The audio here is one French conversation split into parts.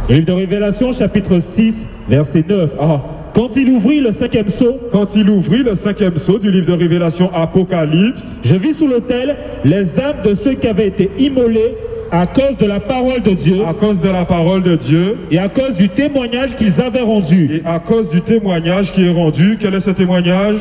Le livre de Révélation, chapitre 6, verset 9. Quand il ouvrit le cinquième sceau, du livre de Révélation Apocalypse, je vis sous l'autel les âmes de ceux qui avaient été immolés à cause de la parole de Dieu, et à cause du témoignage qu'ils avaient rendu. Et à cause du témoignage qui est rendu, quel est ce témoignage?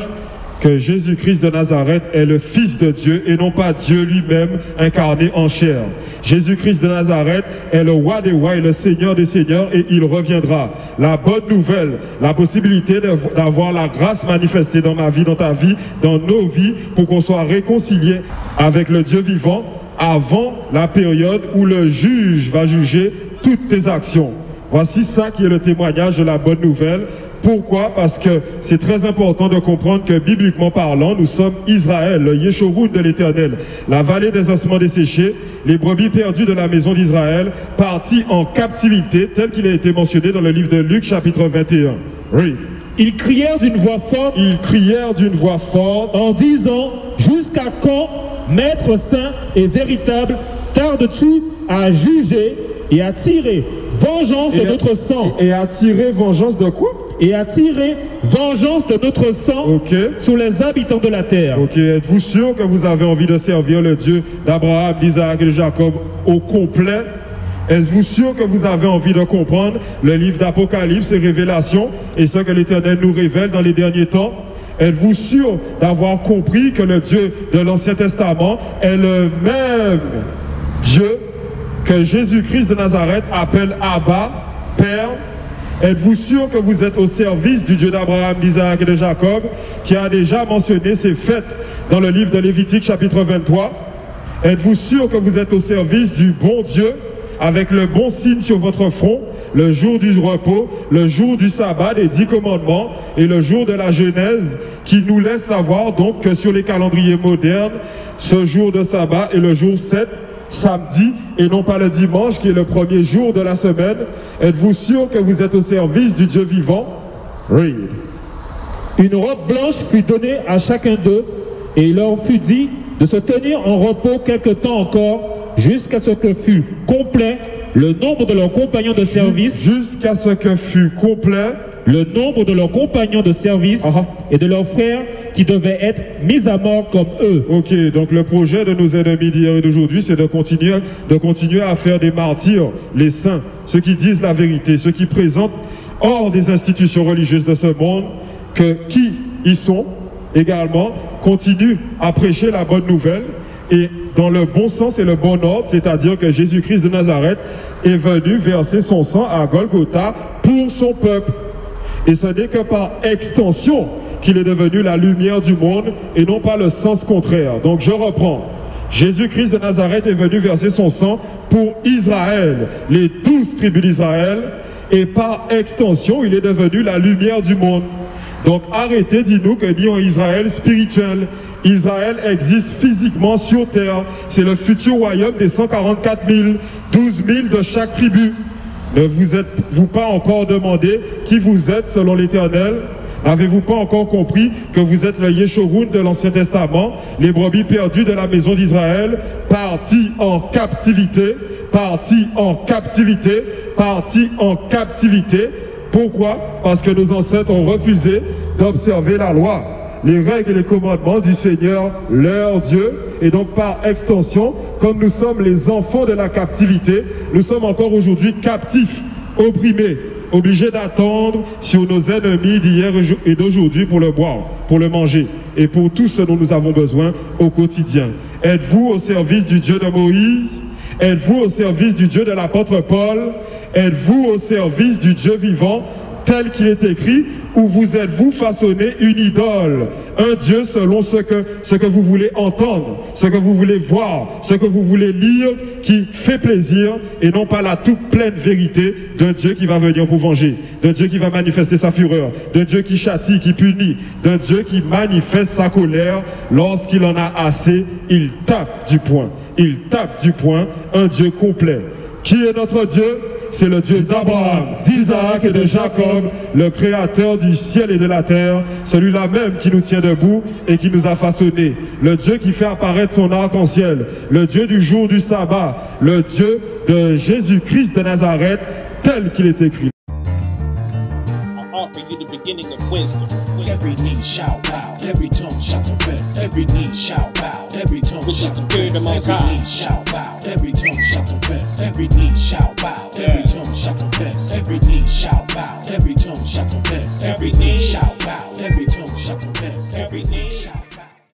Que Jésus-Christ de Nazareth est le Fils de Dieu et non pas Dieu lui-même incarné en chair. Jésus-Christ de Nazareth est le roi des rois et le Seigneur des seigneurs et il reviendra. La bonne nouvelle, la possibilité d'avoir la grâce manifestée dans ma vie, dans ta vie, dans nos vies, pour qu'on soit réconciliés avec le Dieu vivant avant la période où le juge va juger toutes tes actions. Voici ça qui est le témoignage de la bonne nouvelle. Pourquoi? Parce que c'est très important de comprendre que bibliquement parlant, nous sommes Israël, le Yeshurun de l'Éternel, la vallée des ossements desséchés, les brebis perdues de la maison d'Israël, partis en captivité, tel qu'il a été mentionné dans le livre de Luc chapitre 21. Oui. Ils crièrent d'une voix forte, en disant: jusqu'à quand, Maître saint et véritable, tardes-tu à juger et à tirer vengeance de notre sang? Et à tirer vengeance de quoi? Et à tirer vengeance de notre sang sur les habitants de la terre. Êtes-vous sûr que vous avez envie de servir le Dieu d'Abraham, d'Isaac et de Jacob au complet? Êtes-vous sûr que vous avez envie de comprendre le livre d'Apocalypse et Révélation et ce que l'Éternel nous révèle dans les derniers temps? Êtes-vous sûr d'avoir compris que le Dieu de l'Ancien Testament est le même Dieu que Jésus-Christ de Nazareth appelle Abba, Père? Êtes-vous sûr que vous êtes au service du Dieu d'Abraham, d'Isaac et de Jacob, qui a déjà mentionné ces fêtes dans le livre de Lévitique chapitre 23? Êtes-vous sûr que vous êtes au service du bon Dieu, avec le bon signe sur votre front, le jour du repos, le jour du sabbat, des 10 commandements, et le jour de la Genèse, qui nous laisse savoir donc que sur les calendriers modernes, ce jour de sabbat est le jour 7, samedi, et non pas le dimanche qui est le premier jour de la semaine? Êtes-vous sûr que vous êtes au service du Dieu vivant? Read. Une robe blanche fut donnée à chacun d'eux, et il leur fut dit de se tenir en repos quelque temps encore, jusqu'à ce que fût complet le nombre de leurs compagnons de service. Jusqu'à ce que fût complet le nombre de leurs compagnons de service et de leurs frères qui devaient être mis à mort comme eux. Donc le projet de nos ennemis d'hier et d'aujourd'hui, c'est de continuer à faire des martyrs, les saints, ceux qui disent la vérité, ceux qui présentent hors des institutions religieuses de ce monde, que qui ils sont également, continuent à prêcher la bonne nouvelle, et dans le bon sens et le bon ordre, c'est-à-dire que Jésus-Christ de Nazareth est venu verser son sang à Golgotha pour son peuple. Et ce n'est que par extension qu'il est devenu la lumière du monde et non pas le sens contraire. Donc je reprends. Jésus-Christ de Nazareth est venu verser son sang pour Israël, les 12 tribus d'Israël, et par extension, il est devenu la lumière du monde. Donc arrêtez, dis-nous, que dit en Israël spirituel. Israël existe physiquement sur terre. C'est le futur royaume des 144 000, 12 000 de chaque tribu. Ne vous êtes-vous pas encore demandé qui vous êtes selon l'Éternel? N'avez-vous pas encore compris que vous êtes le Yeshurun de l'Ancien Testament, les brebis perdues de la maison d'Israël, partis en captivité, partis en captivité, partis en captivité? Pourquoi? Parce que nos ancêtres ont refusé d'observer la loi, les règles et les commandements du Seigneur, leur Dieu. Et donc par extension, comme nous sommes les enfants de la captivité, nous sommes encore aujourd'hui captifs, opprimés, obligés d'attendre sur nos ennemis d'hier et d'aujourd'hui pour le boire, pour le manger et pour tout ce dont nous avons besoin au quotidien. Êtes-vous au service du Dieu de Moïse? Êtes-vous au service du Dieu de l'apôtre Paul? Êtes-vous au service du Dieu vivant tel qu'il est écrit, ou vous êtes-vous façonné une idole, un Dieu selon ce que vous voulez entendre, ce que vous voulez voir, ce que vous voulez lire, qui fait plaisir, et non pas la toute pleine vérité d'un Dieu qui va venir vous venger, d'un Dieu qui va manifester sa fureur, d'un Dieu qui châtie, qui punit, d'un Dieu qui manifeste sa colère. Lorsqu'il en a assez, il tape du poing. Il tape du poing un Dieu complet. Qui est notre Dieu? c'est le Dieu d'Abraham, d'Isaac et de Jacob, le créateur du ciel et de la terre, celui-là même qui nous tient debout et qui nous a façonnés, le Dieu qui fait apparaître son arc-en-ciel, le Dieu du jour du sabbat, le Dieu de Jésus-Christ de Nazareth, tel qu'il est écrit. Offer you the beginning of wisdom. Every knee shall bow, every tongue shall confess. Every knee shall bow, every tongue shall confess. Every knee shall bow, every tongue shall confess. Every knee shall bow, every tongue shall confess. Every knee shall bow, every tongue shall confess. Every knee shall bow, every